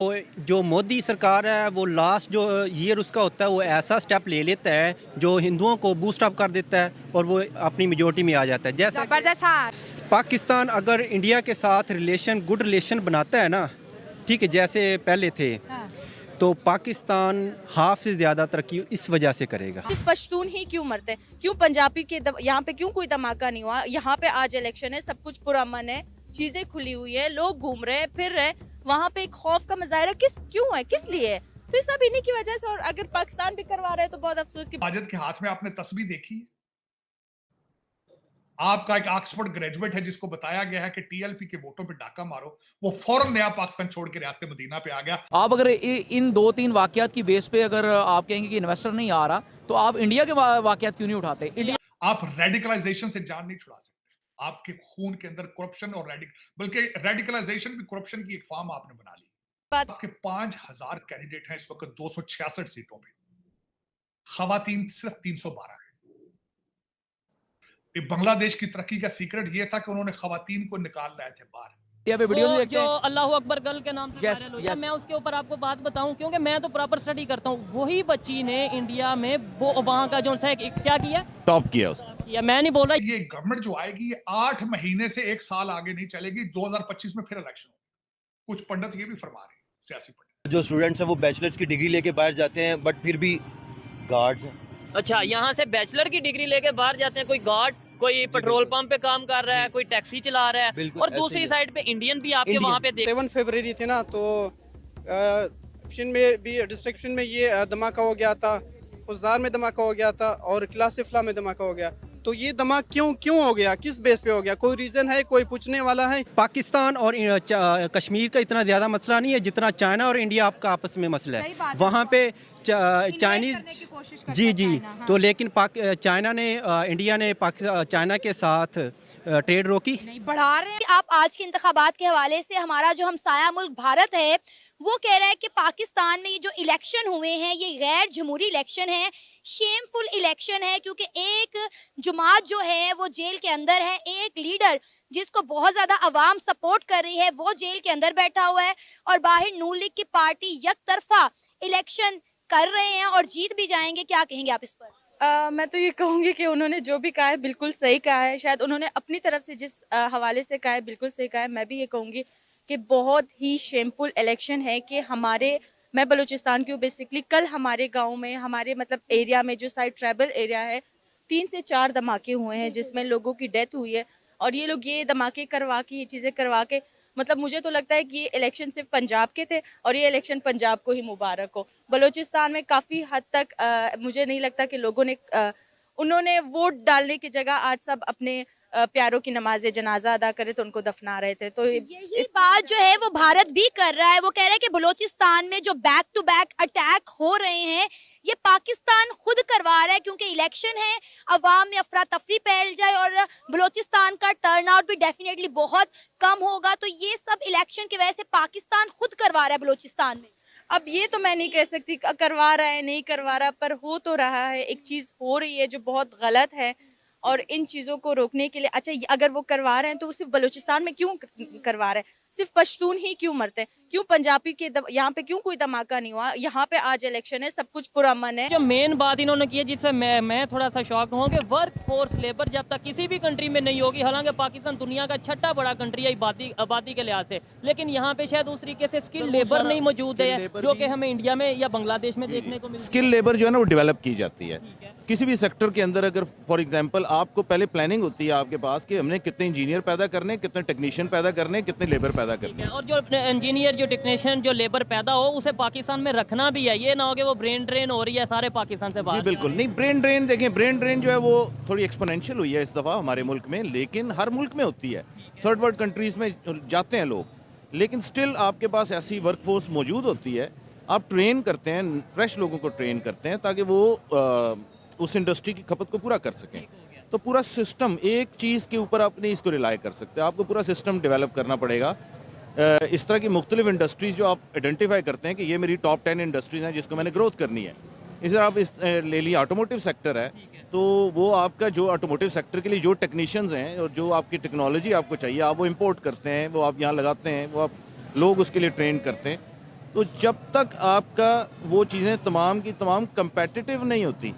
तो जो मोदी सरकार है वो लास्ट जो ईयर उसका होता है वो ऐसा स्टेप ले लेता है जो हिंदुओं को बूस्ट अप कर देता है और वो अपनी मेजोरिटी में आ जाता है। जैसे जबरदस्त। हाँ। पाकिस्तान अगर इंडिया के साथ गुड रिलेशन बनाता है ना, ठीक है, जैसे पहले थे, हाँ। तो पाकिस्तान हाफ से ज़्यादा तरक्की इस वजह से करेगा। सिर्फ पश्तून ही क्यों मरते हैं? क्यों पंजाबी के यहाँ पे क्यों कोई धमाका नहीं हुआ? यहाँ पे आज इलेक्शन है, सब कुछ पुरअमन है, चीजें खुली हुई है, लोग घूम रहे हैं, फिर रहे, वहाँ पे एक खौफ का मुजाहरा क्यों है, किस लिए है? तो ये सब इन्हीं की वजह से। और अगर पाकिस्तान भी करवा रहे हैं तो बहुत अफसोस की। माजिद के हाथ में आपने तस्वीर देखी है? आपका एक ऑक्सफोर्ड ग्रेजुएट है जिसको बताया गया है कि टीएलपी के वोटों पे डाका मारो, वो फौरन नया पाकिस्तान छोड़ के रियासत मदीना पे आ गया। आप अगर इन 2-3 वाकयात की बेस पे अगर आप कहेंगे कि इन्वेस्टर नहीं आ रहा, तो आप इंडिया के वाकयात क्यों नहीं उठाते? इंडिया आप रेडिकलाइजेशन से जान नहीं छुड़ा सकते। आपके खून के अंदर करप्शन और बल्कि रेडिकलाइजेशन भी करप्शन की एक फॉर्म आपने बना ली। आपके 5000 कैंडिडेट हैं इस वक्त 266 सीटों पे, खवातीन सिर्फ 312 है। बांग्लादेश की तरक्की का सीक्रेट ये था कि उन्होंने खवातीन को निकाल लाए थे बाहर। पे वीडियो देखते जो हैं। अल्लाह अकबर गर्ल के नाम से Yes, वायरल हुई है, yes. मैं उसके ऊपर आपको बात बताऊं क्योंकि मैं तो प्रॉपर स्टडी करता हूं। वही बच्ची ने इंडिया में वो वहां का जो है क्या किया, टॉप किया उसने। या मैं नहीं बोल रहा। ये गवर्नमेंट जो आएगी ये 8 महीने से 1 साल आगे नहीं चलेगी। 2025 में फिर इलेक्शन होगा। कुछ पंडित ये भी फरमा रहे हैं, सियासी पंडित। जो स्टूडेंट्स हैं वो बैचलर्स की डिग्री लेके बाहर जाते हैं, बट फिर भी गार्ड्स हैं। अच्छा, यहाँ से बैचलर की डिग्री लेके बाहर जाते हैं, कोई गार्ड, कोई पेट्रोल पंप पे काम कर रहा है, कोई टैक्सी चला रहा है, बिल्कुल, और ऐसे दूसरी ही है। साइड पे इंडियन भी आपके इंडियन। वहाँ पे देख। 7 फरवरी थी ना, तो ऑप्शन में भी डिस्ट्रक्शन में ये धमाका हो गया था, फुजदार में धमाका हो गया था और क्लास इफ्ला में धमाका हो गया। तो ये धमाका क्यों हो गया, किस बेस पे हो गया? कोई रीज़न है, कोई पूछने वाला है? पाकिस्तान और कश्मीर का इतना ज़्यादा मसला नहीं है जितना चाइना और इंडिया आपका आपस में मसला सही है। बात है। वहाँ पे करने चाइनीज़ की कोशिश करता जी है जी चाइना, हाँ। तो लेकिन चाइना ने इंडिया ने चाइना के साथ ट्रेड रोकी। नहीं बढ़ा रहे हैं। आप आज के इंतखाबात के हवाले से हमारा जो हमसाया मुल्क भारत है वो कह रहा है कि पाकिस्तान में ये जो इलेक्शन हुए हैं ये गैर जमहूरी इलेक्शन है, शेमफुल इलेक्शन है, क्योंकि एक जमात जो है वो जेल के अंदर है, एक लीडर जिसको बहुत ज्यादा अवाम सपोर्ट कर रही है वो जेल के अंदर बैठा हुआ है, और बाहर नून लीग की पार्टी यकतरफा इलेक्शन कर रहे हैं और जीत भी जाएंगे। क्या कहेंगे आप इस पर? मैं तो ये कहूँगी कि उन्होंने जो भी कहा है बिल्कुल सही कहा है। शायद उन्होंने अपनी तरफ से जिस हवाले से कहा है बिल्कुल सही कहा है। मैं भी ये कहूँगी कि बहुत ही शेमफुल इलेक्शन है कि मैं बलूचिस्तान की हूँ बेसिकली। कल हमारे गांव में, हमारे मतलब एरिया में जो साइड ट्राइबल एरिया है, 3 से 4 धमाके हुए हैं जिसमें लोगों की डेथ हुई है। और ये लोग ये धमाके करवा के, ये चीज़ें करवा के, मतलब मुझे तो लगता है कि ये इलेक्शन सिर्फ पंजाब के थे और ये इलेक्शन पंजाब को ही मुबारक हो। बलूचिस्तान में काफ़ी हद तक मुझे नहीं लगता कि लोगों ने उन्होंने वोट डालने की जगह आज सब अपने प्यारों की नमाज जनाजा अदा करे तो उनको दफना रहे थे। तो यही बात जो है वो भारत भी कर रहा है। वो कह रहा है कि बलूचिस्तान में जो बैक टू बैक अटैक हो रहे हैं ये पाकिस्तान खुद करवा रहा है, क्योंकि इलेक्शन है, अवाम में अफरा तफरी फैल जाए और बलूचिस्तान का टर्नआउट भी डेफिनेटली बहुत कम होगा। तो ये सब इलेक्शन की वजह से पाकिस्तान खुद करवा रहा है बलूचिस्तान में। अब ये तो मैं नहीं कह सकती करवा रहा है नहीं करवा रहा, पर हो तो रहा है। एक चीज़ हो रही है जो बहुत गलत है और इन चीज़ों को रोकने के लिए, अच्छा अगर वो करवा रहे हैं तो वो सिर्फ बलूचिस्तान में क्यों करवा रहे हैं? सिर्फ पश्तून ही क्यों मरते हैं? क्यों पंजाबी के यहाँ पे क्यों कोई धमाका नहीं हुआ? यहाँ पे आज इलेक्शन है, सब कुछ पुरअमन है। जो मेन बात इन्होंने की है जिससे मैं थोड़ा सा शॉक हूँ कि वर्क फोर्स लेबर जब तक किसी भी कंट्री में नहीं होगी, हालांकि पाकिस्तान दुनिया का छठा बड़ा कंट्री है आबादी के लिहाज से, लेकिन यहाँ पे शायद उस तरीके से स्किल लेबर नहीं मौजूद है जो कि हमें इंडिया में या बांग्लादेश में देखने को मिलती है। स्किल लेबर जो है ना वो डेवलप की जाती है किसी भी सेक्टर के अंदर। अगर फॉर एग्जांपल आपको पहले प्लानिंग होती है आपके पास कि हमने कितने इंजीनियर पैदा करने, कितने टेक्नीशियन पैदा करने, कितने लेबर पैदा करने, और जो इंजीनियर, जो टेक्नीशियन, जो लेबर पैदा हो उसे पाकिस्तान में रखना भी है। ये ना हो कि वो ब्रेन ड्रेन हो रही है सारे पाकिस्तान से बाहर। जी बिल्कुल नहीं। ब्रेन ड्रेन देखें, ब्रेन ड्रेन जो है वो थोड़ी एक्सपोनेंशियल हुई है इस दफ़ा हमारे मुल्क में, लेकिन हर मुल्क में होती है। थर्ड वर्ल्ड कंट्रीज़ में जाते हैं लोग, लेकिन स्टिल आपके पास ऐसी वर्कफोर्स मौजूद होती है। आप ट्रेन करते हैं, फ्रेश लोगों को ट्रेन करते हैं ताकि वो उस इंडस्ट्री की खपत को पूरा कर सकें। तो पूरा सिस्टम, एक चीज़ के ऊपर आप नहीं इसको रिलाई कर सकते, आपको पूरा सिस्टम डेवलप करना पड़ेगा। इस तरह की मुख्तलिफ इंडस्ट्रीज़ जो आप आइडेंटिफाई करते हैं कि ये मेरी टॉप 10 इंडस्ट्रीज़ हैं जिसको मैंने ग्रोथ करनी है। इस तरह आप ले लीजिए ऑटोमोटिव सेक्टर है, तो वो आपका जो ऑटोमोटिव सेक्टर के लिए जो टेक्नीशियंस हैं और जो आपकी टेक्नोलॉजी आपको चाहिए, आप वो इंपोर्ट करते हैं, वो आप यहाँ लगाते हैं, वो आप लोग उसके लिए ट्रेन करते हैं। तो जब तक आपका वो चीज़ें तमाम की तमाम कंपेटिटिव नहीं होती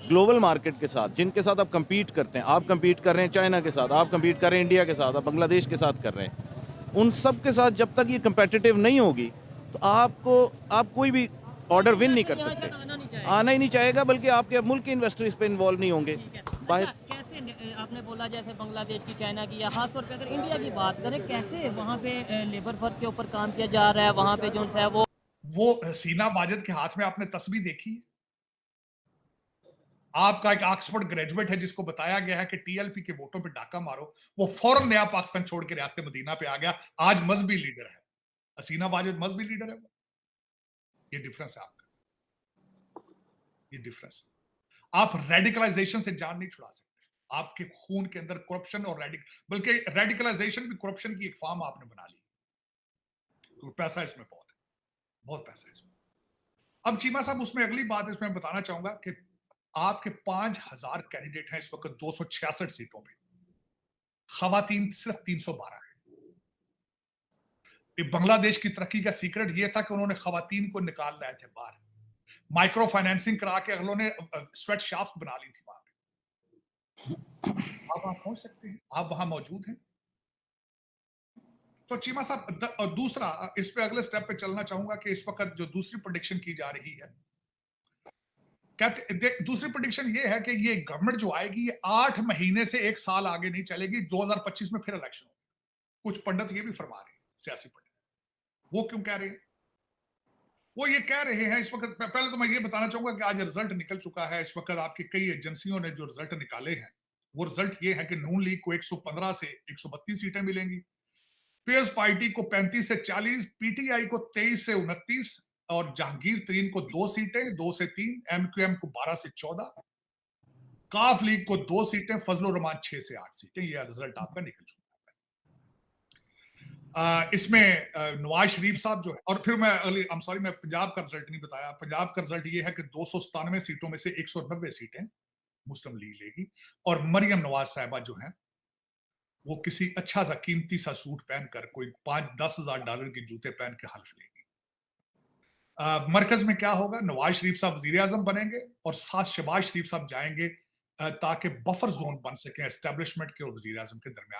ग्लोबल मार्केट के साथ, जिनके साथ आप compete करते हैं, आप compete कर रहे हैं चाइना के साथ, आप compete कर रहे हैं इंडिया के साथ, आप बांग्लादेश के साथ कर रहे हैं, उन सब के साथ जब तक ये कंपेटिटिव नहीं होगी तो आप कोई भी ऑर्डर विन नहीं कर सकते, आना ही नहीं चाहेगा, बल्कि आपके मुल्क के इन्वेस्टर इस पर इन्वॉल्व नहीं होंगे। बाहर कैसे आपने बोला जैसे बांग्लादेश की, चाइना की, या खास तौर पे अगर इंडिया की बात करें, कैसे वहाँ पे लेबर वर्क के ऊपर काम किया जा रहा है, वहाँ पे जो है वो सीना माजिद के हाथ में आपने तस्वीर देखी है? आपका एक ऑक्सफोर्ड ग्रेजुएट है जिसको बताया गया है कि टीएलपी के वोटों पे डाका मारो, वो फौरन नया पाकिस्तान छोड़ के रियासत मदीना पे आ गया, आज मजहबी लीडर है। हसीना माजिद मजहबी लीडर है वो। ये डिफरेंस है आपका, ये डिफरेंस। आप रेडिकलाइजेशन से जान नहीं छुड़ा सकते। आपके खून के अंदर करप्शन और बल्कि रेडिकलाइजेशन भी करप्शन की एक फॉर्म आपने बना ली। तो पैसा इसमें बहुत है, बहुत पैसा है इसमें। अब चीमा साहब, उसमें अगली बात इसमें बताना चाहूंगा कि आपके 5000 कैंडिडेट हैं इस वक्त 266 सीटों पे, खवातीन सिर्फ 312 है। बांग्लादेश की तरक्की का सीक्रेट यह था कि उन्होंने खवातीन को निकाल लाए थे बाहर, माइक्रो फाइनेंसिंग करा के अगलों ने स्वेट शॉप्स बना ली थी वहां पे। आप वहां पहुंच सकते हैं, आप वहां मौजूद हैं। तो चीमा साहब, दूसरा इस पे अगले स्टेप पे चलना चाहूंगा कि इस वक्त जो दूसरी प्रेडिक्शन की जा रही है, दूसरी प्रेडिक्शन ये है कि ये गवर्नमेंट जो आएगी ये 8 महीने से 1 साल आगे नहीं चलेगी, 2025 में फिर इलेक्शन होगा। कुछ पंडित ये भी फरमा रहे हैं, सियासी पंडित। वो क्यों कह रहे हैं? वो ये कह रहे हैं इस वक्त, पहले तो मैं ये बताना चाहूंगा कि आज रिजल्ट निकल चुका है। इस वक्त आपकी कई एजेंसियों ने जो रिजल्ट निकाले हैं, वो रिजल्ट ये है कि नून लीग को 115 से 132 सीटें मिलेंगी, पीएस पार्टी को 35 से 40, पीटीआई को 23 से 29 और जहांगीर तरीन को 2 सीटें, 2 से 3, एमक्यूएम को 12 से 14, काफ लीग को 2 सीटें, फजलुर रहमान 6 से 8 सीटें। यह रिजल्ट आपका निकल चुका है। इसमें नवाज शरीफ साहब जो है, और फिर मैं पंजाब का रिजल्ट नहीं बताया। पंजाब का रिजल्ट ये है कि 297 सीटों में से 190 सीटें मुस्लिम लीग लेगी, और मरियम नवाज साहिबा जो है वो किसी अच्छा सा कीमती सा सूट पहनकर, कोई 5-10 हजार डॉलर के जूते पहन के हल्फ लेगी। मरकज में क्या होगा? नवाज शरीफ साहब वजीर आजम बनेंगे और साथ शहबाज शरीफ साहब जाएंगे ताकि बफर जोन बन सके एस्टेब्लिशमेंट के और वजीर आजम के दरमियान।